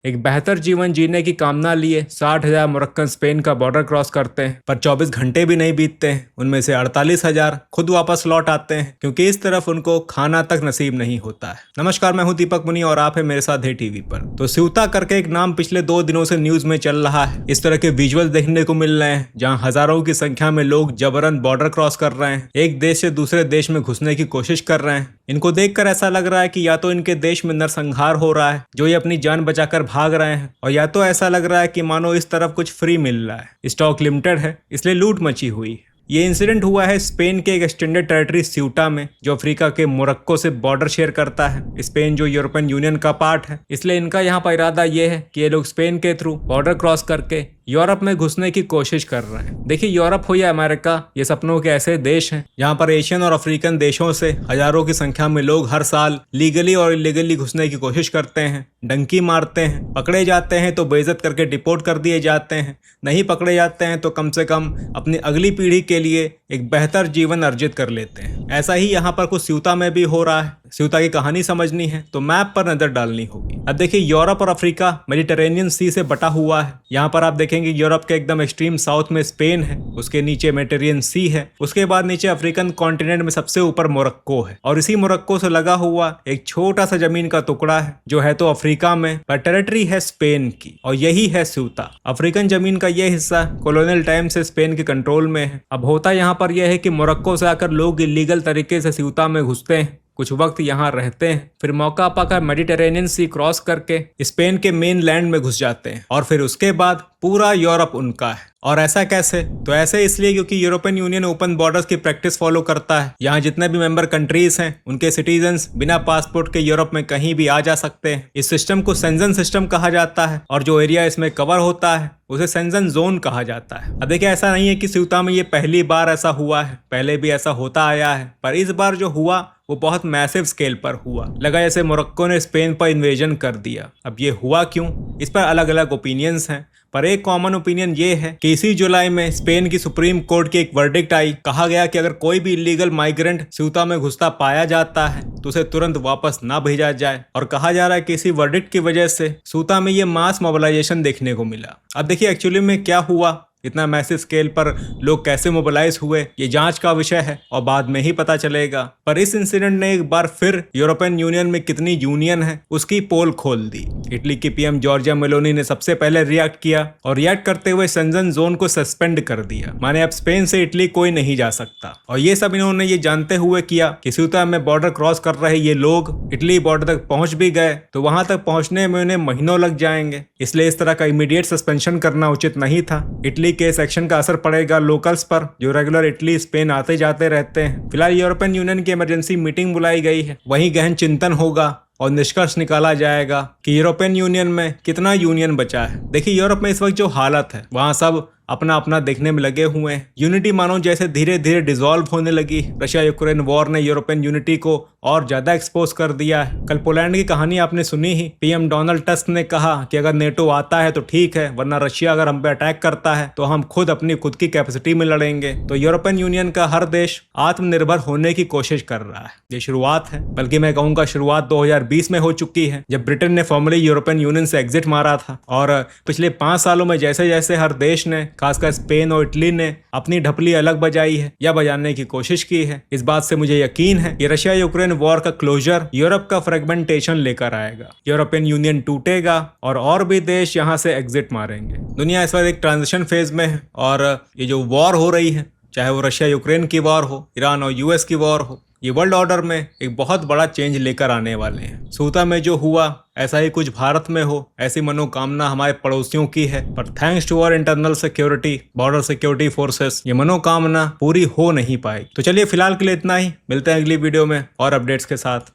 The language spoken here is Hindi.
एक बेहतर जीवन जीने की कामना लिए 60,000 मोरक्कन स्पेन का बॉर्डर क्रॉस करते हैं, पर 24 घंटे भी नहीं बीतते हैं उनमें से 48,000 खुद वापस लौट आते हैं, क्योंकि इस तरफ उनको खाना तक नसीब नहीं होता है। नमस्कार, मैं हूं दीपक मुनि और आप है मेरे साथ है टीवी पर। तो स्यूता करके एक नाम पिछले 2 दिनों से न्यूज में चल रहा है। इस तरह के विजुअल देखने को मिल रहे हैं जहाँ हजारों की संख्या में लोग जबरन बॉर्डर क्रॉस कर रहे हैं, एक देश से दूसरे देश में घुसने की कोशिश कर रहे हैं। इनको देखकर ऐसा लग रहा है कि या तो इनके देश में नरसंहार हो रहा है जो ये अपनी जान बचाकर भाग रहे हैं, और या तो ऐसा लग रहा है कि मानो इस तरफ कुछ फ्री मिल रहा है। स्टॉक लिमिटेड है इसलिए लूट मची हुई है। ये इंसिडेंट हुआ है स्पेन के एक एक्सटेंडेड टेरिटरी स्यूटा में, जो अफ्रीका के मोरक्को से बॉर्डर शेयर करता है। स्पेन जो यूरोपियन यूनियन का पार्ट है, इसलिए इनका यहाँ पर इरादा ये है कि ये लोग स्पेन के थ्रू बॉर्डर क्रॉस करके यूरोप में घुसने की कोशिश कर रहे हैं। देखिए, यूरोप हो या अमेरिका, ये सपनों के ऐसे देश हैं जहाँ पर एशियन और अफ्रीकन देशों से हजारों की संख्या में लोग हर साल लीगली और इलीगली घुसने की कोशिश करते हैं, डंकी मारते हैं, पकड़े जाते हैं तो बेइज्जत करके डिपोर्ट कर दिए जाते हैं, नहीं पकड़े जाते हैं तो कम से कम अपनी अगली पीढ़ी के लिए एक बेहतर जीवन अर्जित कर लेते हैं। ऐसा ही यहाँ पर कुछ स्यूता में भी हो रहा है। स्यूता की कहानी समझनी है तो मैप पर नजर डालनी होगी। अब देखिए, यूरोप और अफ्रीका मेडिटेरेनियन सी से बटा हुआ है। यहाँ पर आप देखेंगे यूरोप के एकदम एक्सट्रीम साउथ में स्पेन है, उसके नीचे मेडिटेरेनियन सी है, उसके बाद नीचे अफ्रीकन कॉन्टिनेंट में सबसे ऊपर मोरक्को है, और इसी मोरक्को से लगा हुआ एक छोटा सा जमीन का टुकड़ा है जो है तो अफ्रीका में, पर टेरिटरी है स्पेन की, और यही है स्यूता। अफ्रीकन जमीन का यह हिस्सा कॉलोनियल टाइम से स्पेन के कंट्रोल में है। अब होता यहाँ पर यह है कि मोरक्को से आकर लोग इलीगल तरीके से स्यूता में घुसते हैं, कुछ वक्त यहाँ रहते हैं, फिर मौका पाकर मेडिटेरेनियन सी क्रॉस करके स्पेन के मेन लैंड में घुस जाते हैं, और फिर उसके बाद पूरा यूरोप उनका है। और ऐसा कैसे? तो ऐसे इसलिए क्योंकि यूरोपियन यूनियन ओपन बॉर्डर्स की प्रैक्टिस फॉलो करता है। यहाँ जितने भी मेंबर कंट्रीज हैं उनके सिटीजन्स बिना पासपोर्ट के यूरोप में कहीं भी आ जा सकते हैं। इस सिस्टम को शेंजन सिस्टम कहा जाता है, और जो एरिया इसमें कवर होता है उसे शेंजन जोन कहा जाता है। अब देखिए, ऐसा नहीं है कि स्यूता में ये पहली बार ऐसा हुआ है, पहले भी ऐसा होता आया है, पर इस बार जो हुआ वो बहुत मैसिव स्केल पर हुआ। लगा जैसे मोरक्को ने स्पेन पर इन्वेजन कर दिया। अब ये हुआ क्यों, इस पर अलग अलग ओपिनियंस हैं, पर एक कॉमन ओपिनियन ये है कि इसी जुलाई में स्पेन की सुप्रीम कोर्ट की एक वर्डिक्ट आई। कहा गया कि अगर कोई भी इलीगल माइग्रेंट स्यूता में घुसता पाया जाता है तो उसे तुरंत वापस ना भेजा जाए, और कहा जा रहा है कि इसी वर्डिक्ट की वजह से स्यूता में ये मास मोबिलाइजेशन देखने को मिला। अब देखिए, एक्चुअली में क्या हुआ, इतना मैसिव स्केल पर लोग कैसे मोबिलाइज हुए, ये जांच का विषय है और बाद में ही पता चलेगा। पर इस इंसिडेंट ने एक बार फिर यूरोपियन यूनियन में कितनी यूनियन है उसकी पोल खोल दी। इटली की पीएम जॉर्जिया मेलोनी ने सबसे पहले रिएक्ट किया, और रिएक्ट करते हुए शेंजन जोन को सस्पेंड कर दिया, माने अब स्पेन से इटली कोई नहीं जा सकता। और ये सब इन्होंने ये जानते हुए किया कि स्यूता में बॉर्डर क्रॉस कर रहे ये लोग इटली बॉर्डर तक पहुंच भी गए तो वहां तक पहुंचने में उन्हें महीनों लग जाएंगे, इसलिए इस तरह का इमीडिएट सस्पेंशन करना उचित नहीं था। इटली के सेक्शन का असर पड़ेगा लोकल्स पर जो रेगुलर इटली स्पेन आते जाते रहते हैं। फिलहाल यूरोपियन यूनियन की इमरजेंसी मीटिंग बुलाई गई है, वहीं गहन चिंतन होगा और निष्कर्ष निकाला जाएगा कि यूरोपियन यूनियन में कितना यूनियन बचा है। देखिए, यूरोप में इस वक्त जो हालत है वहां सब अपना अपना देखने में लगे हुए हैं। यूनिटी मानो जैसे धीरे धीरे डिसॉल्व होने लगी। रशिया यूक्रेन वॉर ने यूरोपियन यूनिटी को और ज्यादा एक्सपोज कर दिया है। कल पोलैंड की कहानी आपने सुनी ही। पीएम डोनाल्ड टस्क ने कहा कि अगर नेटो आता है तो ठीक है, वरना रशिया अगर हम पे अटैक करता है तो हम खुद अपनी खुद की कैपेसिटी में लड़ेंगे। तो यूरोपियन यूनियन का हर देश आत्मनिर्भर होने की कोशिश कर रहा है। ये शुरुआत है, बल्कि मैं कहूँगा शुरुआत 2020 में हो चुकी है, जब ब्रिटेन ने फॉर्मली यूरोपियन यूनियन से एग्जिट मारा था। और पिछले 5 सालों में जैसे जैसे हर देश ने, खासकर स्पेन और इटली ने, अपनी ढपली अलग बजाई है या बजाने की कोशिश की है, इस बात से मुझे यकीन है कि रशिया यूक्रेन वॉर का क्लोजर यूरोप का फ्रेगमेंटेशन लेकर आएगा। यूरोपियन यूनियन टूटेगा और भी देश यहां से एग्जिट मारेंगे। दुनिया इस वक्त एक ट्रांजिशन फेज में है, और ये जो वॉर हो रही है, चाहे वो रशिया यूक्रेन की वॉर हो, ईरान और यूएस की वॉर हो, ये वर्ल्ड ऑर्डर में एक बहुत बड़ा चेंज लेकर आने वाले हैं। स्यूता में जो हुआ ऐसा ही कुछ भारत में हो, ऐसी मनोकामना हमारे पड़ोसियों की है, पर thanks to our internal security, border security forces, ये मनोकामना पूरी हो नहीं पाई। तो चलिए फिलहाल के लिए इतना ही, मिलते हैं अगली वीडियो में और अपडेट्स के साथ।